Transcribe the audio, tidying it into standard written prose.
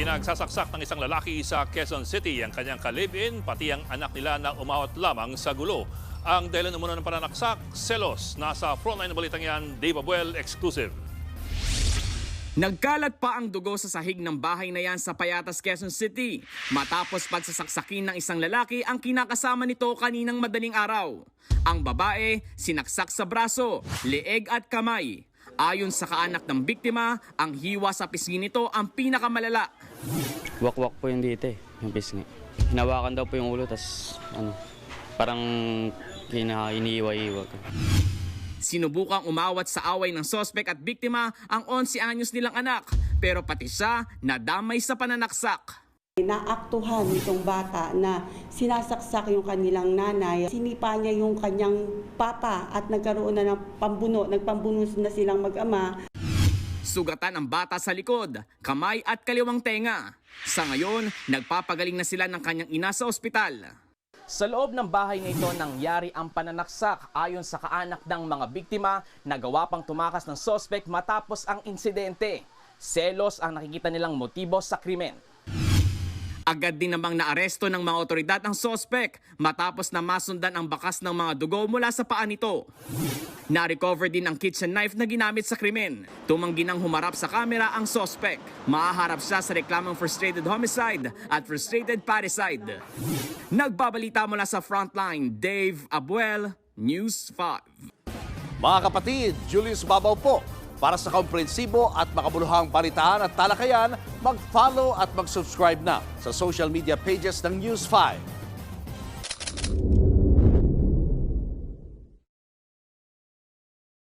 Pinagsasaksak ng isang lalaki sa Quezon City ang kanyang ka-live-in, pati ang anak nila na umawat lamang sa gulo. Ang dahilan umano ng pananaksak, selos. Nasa frontline ng balitang yan, Dave Abuel, exclusive. Nagkalat pa ang dugo sa sahig ng bahay na yan sa Payatas, Quezon City matapos pagsasaksakin ng isang lalaki ang kinakasama nito kaninang madaling araw. Ang babae, sinaksak sa braso, leeg at kamay. Ayon sa kaanak ng biktima, ang hiwa sa pisngi nito ang pinakamalala. Wakwak po yung dito yung pisngi. Hinawakan daw po yung ulo, tas parang iniiwa-iwa. Sinubukang umawat sa away ng sospek at biktima ang 11 anyos nilang anak, pero pati siya nadamay sa pananaksak. Naaktuhan itong bata na sinasaksak yung kanilang nanay. Sinipa niya yung kanyang papa at nagkaroon na ng nagpambuno na silang mag-ama. Sugatan ang bata sa likod, kamay at kaliwang tenga. Sa ngayon, nagpapagaling na sila ng kanyang ina sa ospital. Sa loob ng bahay na ito nangyari ang pananaksak ayon sa kaanak ng mga biktima, nagawa pang tumakas ng sospek matapos ang insidente. Selos ang nakikita nilang motibo sa krimen. Agad din namang naaresto ng mga otoridad ang sospek matapos na masundan ang bakas ng mga dugo mula sa paa nito. Na-recover din ang kitchen knife na ginamit sa krimen. Tumanggi nang humarap sa kamera ang sospek. Mahaharap siya sa reklamong frustrated homicide at frustrated parricide. Nagbabalita mula sa Frontline, Dave Abuel, News 5. Mga kapatid, Julius Babaw po. Para sa komprehensibo at makabuluhang balitaan at talakayan, mag-follow at mag-subscribe na sa social media pages ng News 5.